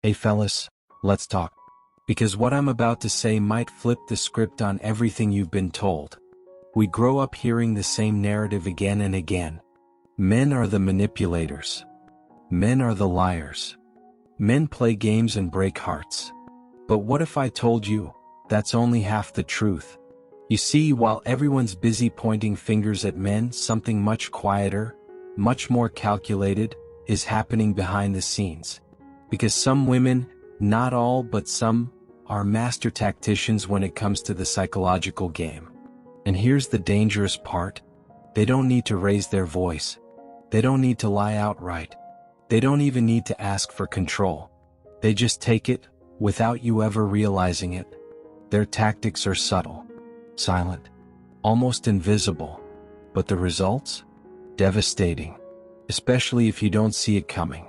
Hey fellas, let's talk. Because what I'm about to say might flip the script on everything you've been told. We grow up hearing the same narrative again and again. Men are the manipulators. Men are the liars. Men play games and break hearts. But what if I told you, that's only half the truth? You see, while everyone's busy pointing fingers at men, something much quieter, much more calculated, is happening behind the scenes. Because some women, not all but some, are master tacticians when it comes to the psychological game. And here's the dangerous part. They don't need to raise their voice. They don't need to lie outright. They don't even need to ask for control. They just take it, without you ever realizing it. Their tactics are subtle, silent, almost invisible. But the results? Devastating. Especially if you don't see it coming.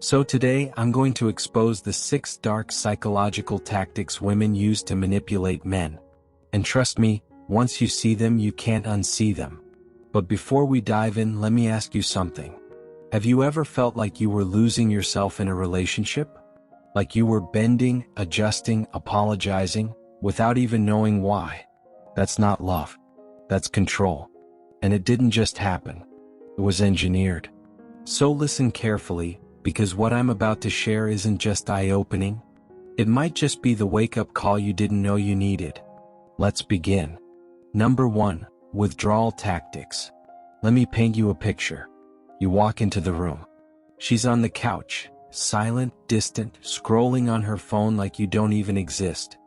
So today, I'm going to expose the 6 dark psychological tactics women use to manipulate men. And trust me, once you see them, you can't unsee them. But before we dive in, let me ask you something. Have you ever felt like you were losing yourself in a relationship? Like you were bending, adjusting, apologizing, without even knowing why? That's not love. That's control. And it didn't just happen. It was engineered. So listen carefully, because what I'm about to share isn't just eye-opening. It might just be the wake-up call you didn't know you needed. Let's begin. Number 1, withdrawal tactics. Let me paint you a picture. You walk into the room. She's on the couch, silent, distant, scrolling on her phone like you don't even exist.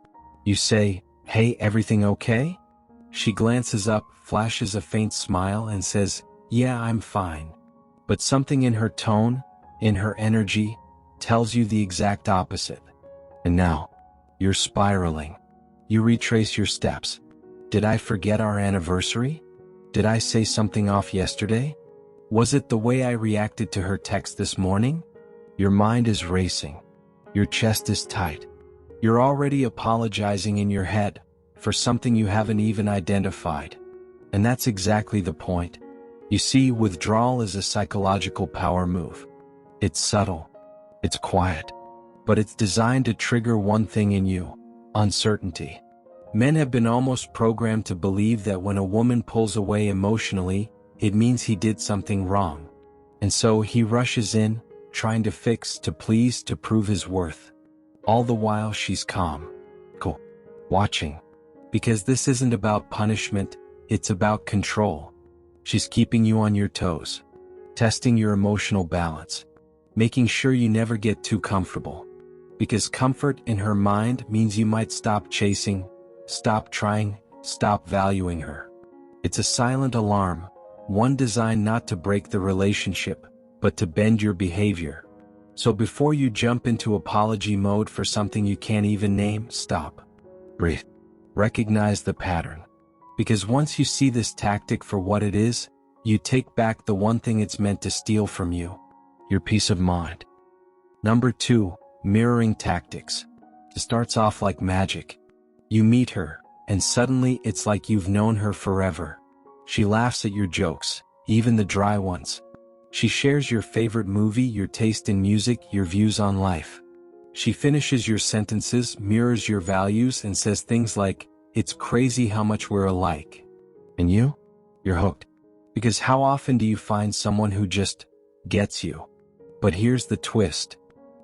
You say, "Hey, everything okay?" She glances up, flashes a faint smile, and says, "Yeah, I'm fine." But something in her tone, in her energy, tells you the exact opposite. And now, you're spiraling. You retrace your steps. Did I forget our anniversary? Did I say something off yesterday? Was it the way I reacted to her text this morning? Your mind is racing. Your chest is tight. You're already apologizing in your head for something you haven't even identified. And that's exactly the point. You see, withdrawal is a psychological power move. It's subtle. It's quiet. But it's designed to trigger one thing in you: uncertainty. Men have been almost programmed to believe that when a woman pulls away emotionally, it means he did something wrong. And so he rushes in, trying to fix, to please, to prove his worth. All the while she's calm, cool, watching. Because this isn't about punishment, it's about control. She's keeping you on your toes, testing your emotional balance, making sure you never get too comfortable. Because comfort in her mind means you might stop chasing, stop trying, stop valuing her. It's a silent alarm, one designed not to break the relationship, but to bend your behavior. So before you jump into apology mode for something you can't even name, stop. Breathe. Recognize the pattern. Because once you see this tactic for what it is, you take back the one thing it's meant to steal from you: your peace of mind. Number 2, mirroring tactics. It starts off like magic. You meet her, and suddenly it's like you've known her forever. She laughs at your jokes, even the dry ones. She shares your favorite movie, your taste in music, your views on life. She finishes your sentences, mirrors your values, and says things like, "It's crazy how much we're alike." And you're hooked. Because how often do you find someone who just gets you? But here's the twist.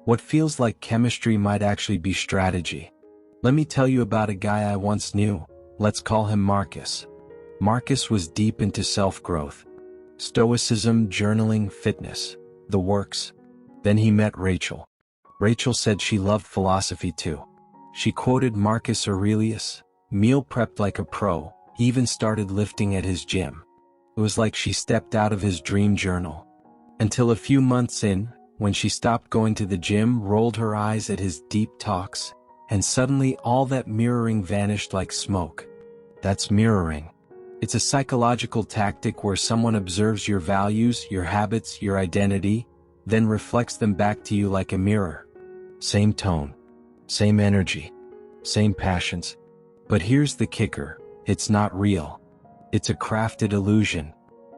What feels like chemistry might actually be strategy. Let me tell you about a guy I once knew. Let's call him Marcus. Marcus was deep into self-growth. Stoicism, journaling, fitness, the works. Then he met Rachel. Rachel said she loved philosophy too. She quoted Marcus Aurelius, meal prepped like a pro, even started lifting at his gym. It was like she stepped out of his dream journal. Until a few months in, when she stopped going to the gym, rolled her eyes at his deep talks, and suddenly all that mirroring vanished like smoke. That's mirroring. It's a psychological tactic where someone observes your values, your habits, your identity, then reflects them back to you like a mirror. Same tone, same energy, same passions. But here's the kicker, it's not real. It's a crafted illusion.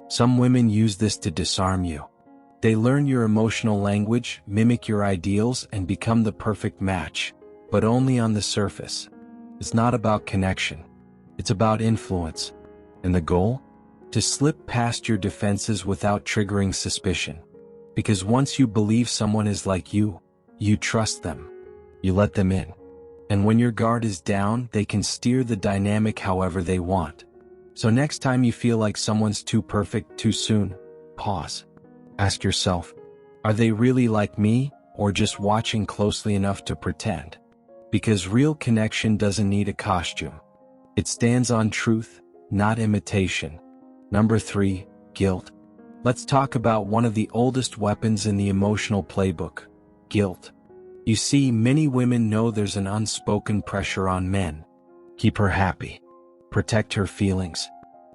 Some women use this to disarm you. They learn your emotional language, mimic your ideals, and become the perfect match, but only on the surface. It's not about connection. It's about influence. And the goal? To slip past your defenses without triggering suspicion. Because once you believe someone is like you trust them. You let them in. And when your guard is down, they can steer the dynamic however they want. So next time you feel like someone's too perfect too soon, pause. Ask yourself, are they really like me, or just watching closely enough to pretend? Because real connection doesn't need a costume. It stands on truth, not imitation. Number 3, guilt. Let's talk about one of the oldest weapons in the emotional playbook, guilt. You see, many women know there's an unspoken pressure on men. Keep her happy. Protect her feelings.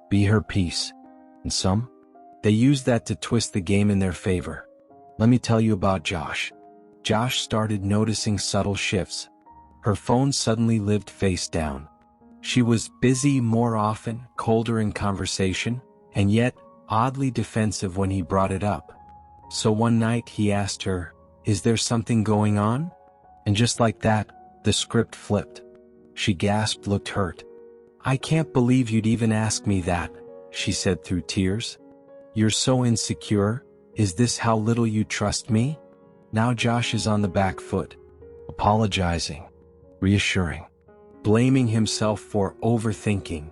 Be her peace. And some? They use that to twist the game in their favor. Let me tell you about Josh. Josh started noticing subtle shifts. Her phone suddenly lived face down. She was busy more often, colder in conversation, and yet oddly defensive when he brought it up. So one night he asked her, "Is there something going on?" And just like that, the script flipped. She gasped, looked hurt. "I can't believe you'd even ask me that," she said through tears. "You're so insecure. Is this how little you trust me?" Now Josh is on the back foot, apologizing, reassuring, blaming himself for overthinking,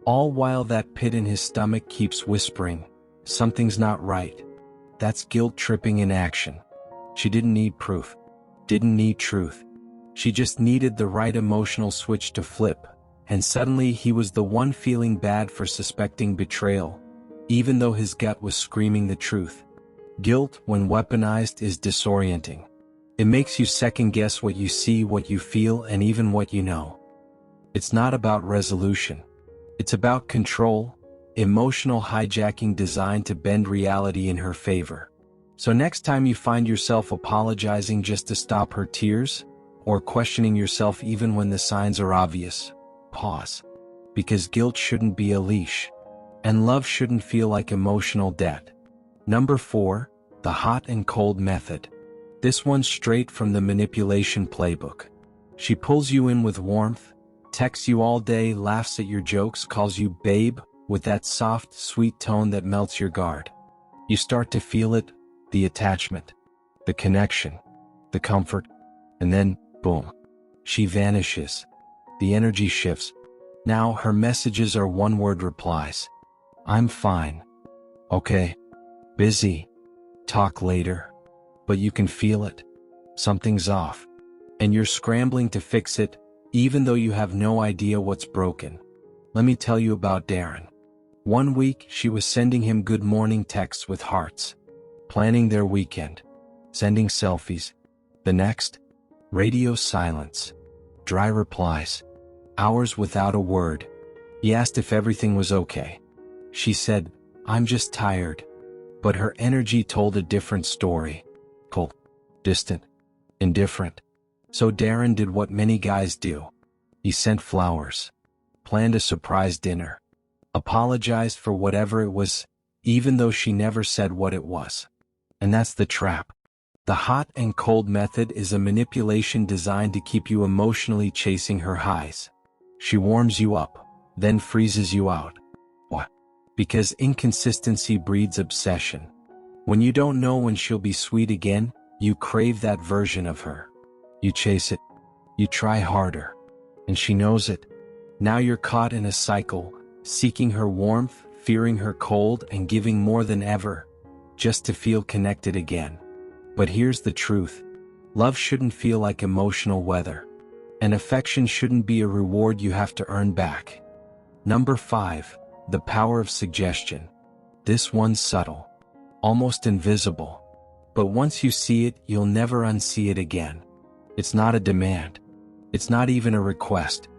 all while that pit in his stomach keeps whispering, "Something's not right." That's guilt tripping in action. She didn't need proof, didn't need truth. She just needed the right emotional switch to flip, and suddenly he was the one feeling bad for suspecting betrayal, even though his gut was screaming the truth. Guilt, when weaponized, is disorienting. It makes you second-guess what you see, what you feel, and even what you know. It's not about resolution. It's about control, emotional hijacking designed to bend reality in her favor. So next time you find yourself apologizing just to stop her tears, or questioning yourself even when the signs are obvious, pause. Because guilt shouldn't be a leash, and love shouldn't feel like emotional debt. Number 4, the hot and cold method. This one's straight from the manipulation playbook. She pulls you in with warmth, texts you all day, laughs at your jokes, calls you babe, with that soft, sweet tone that melts your guard. You start to feel it, the attachment, the connection, the comfort, and then, boom, she vanishes. The energy shifts. Now her messages are one-word replies. "I'm fine. Okay. Busy. Talk later." But you can feel it. Something's off. And you're scrambling to fix it, even though you have no idea what's broken. Let me tell you about Darren. One week, she was sending him good morning texts with hearts, planning their weekend, sending selfies. The next, radio silence, dry replies, hours without a word. He asked if everything was okay. She said, "I'm just tired." But her energy told a different story. Cold, distant, indifferent. So Darren did what many guys do. He sent flowers, planned a surprise dinner, apologized for whatever it was, even though she never said what it was. And that's the trap. The hot and cold method is a manipulation designed to keep you emotionally chasing her highs. She warms you up, then freezes you out. What? Because inconsistency breeds obsession. When you don't know when she'll be sweet again, you crave that version of her. You chase it. You try harder. And she knows it. Now you're caught in a cycle, seeking her warmth, fearing her cold, and giving more than ever, just to feel connected again. But here's the truth. Love shouldn't feel like emotional weather. And affection shouldn't be a reward you have to earn back. Number 5, the power of suggestion. This one's subtle, almost invisible. But once you see it, you'll never unsee it again. It's not a demand. It's not even a request.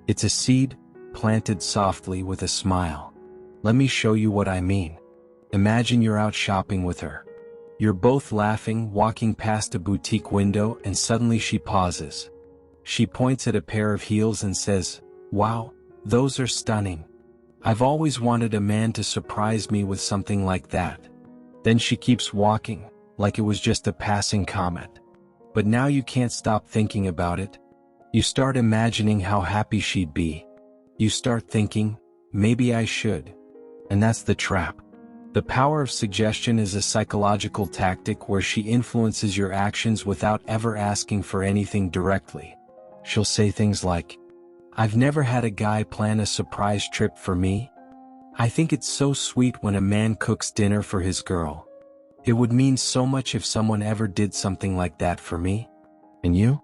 It's a seed, planted softly with a smile. Let me show you what I mean. Imagine you're out shopping with her. You're both laughing, walking past a boutique window, and suddenly she pauses. She points at a pair of heels and says, "Wow, those are stunning. I've always wanted a man to surprise me with something like that." Then she keeps walking, like it was just a passing comment. But now you can't stop thinking about it. You start imagining how happy she'd be. You start thinking, maybe I should. And that's the trap. The power of suggestion is a psychological tactic where she influences your actions without ever asking for anything directly. She'll say things like, "I've never had a guy plan a surprise trip for me. I think it's so sweet when a man cooks dinner for his girl. It would mean so much if someone ever did something like that for me." And you?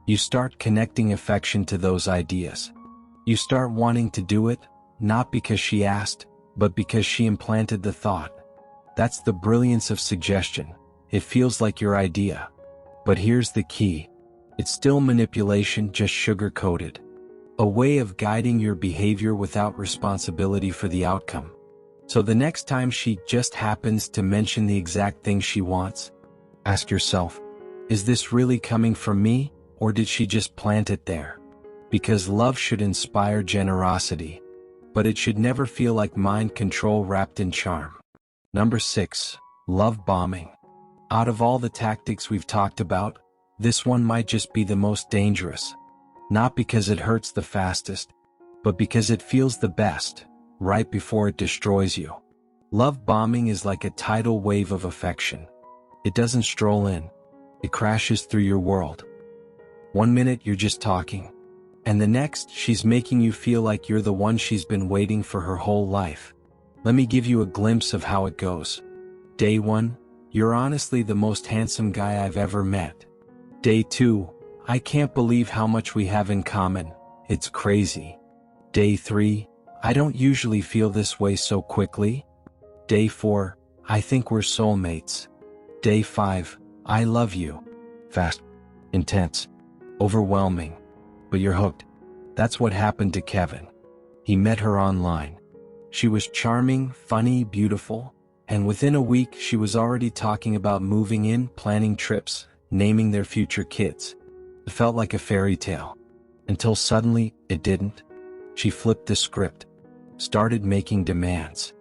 You start connecting affection to those ideas. You start wanting to do it, not because she asked, but because she implanted the thought. That's the brilliance of suggestion. It feels like your idea. But here's the key. It's still manipulation, just sugar-coated. A way of guiding your behavior without responsibility for the outcome. So the next time she just happens to mention the exact thing she wants, ask yourself, is this really coming from me, or did she just plant it there? Because love should inspire generosity, but it should never feel like mind control wrapped in charm. Number 6, love bombing. Out of all the tactics we've talked about, this one might just be the most dangerous. Not because it hurts the fastest, but because it feels the best, right before it destroys you. Love bombing is like a tidal wave of affection. It doesn't stroll in. It crashes through your world. One minute you're just talking, and the next she's making you feel like you're the one she's been waiting for her whole life. Let me give you a glimpse of how it goes. Day 1, you're honestly the most handsome guy I've ever met. Day 2, I can't believe how much we have in common, it's crazy. Day 3, I don't usually feel this way so quickly. Day 4, I think we're soulmates. Day 5, I love you. Fast, intense, overwhelming, but you're hooked. That's what happened to Kevin. He met her online. She was charming, funny, beautiful, and within a week she was already talking about moving in, planning trips, naming their future kids. It felt like a fairy tale. Until suddenly, it didn't. She flipped the script, started making demands,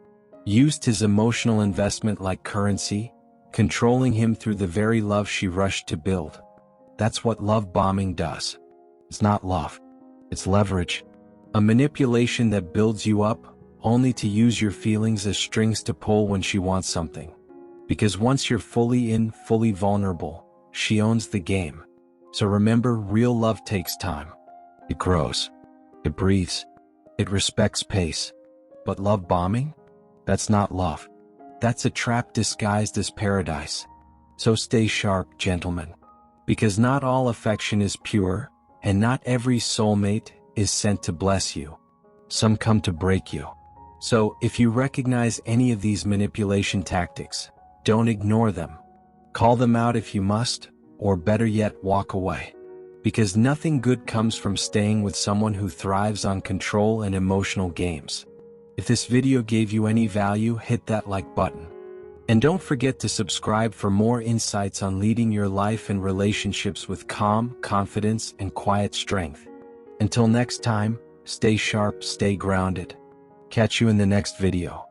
used his emotional investment like currency, controlling him through the very love she rushed to build. That's what love bombing does. It's not love. It's leverage. A manipulation that builds you up, only to use your feelings as strings to pull when she wants something. Because once you're fully in, fully vulnerable, she owns the game. So remember, real love takes time. It grows. It breathes. It respects pace. But love bombing? That's not love. That's a trap disguised as paradise. So stay sharp, gentlemen. Because not all affection is pure, and not every soulmate is sent to bless you. Some come to break you. So if you recognize any of these manipulation tactics, don't ignore them. Call them out if you must, or better yet, walk away. Because nothing good comes from staying with someone who thrives on control and emotional games. If this video gave you any value, hit that like button. And don't forget to subscribe for more insights on leading your life and relationships with calm, confidence, and quiet strength. Until next time, stay sharp, stay grounded. Catch you in the next video.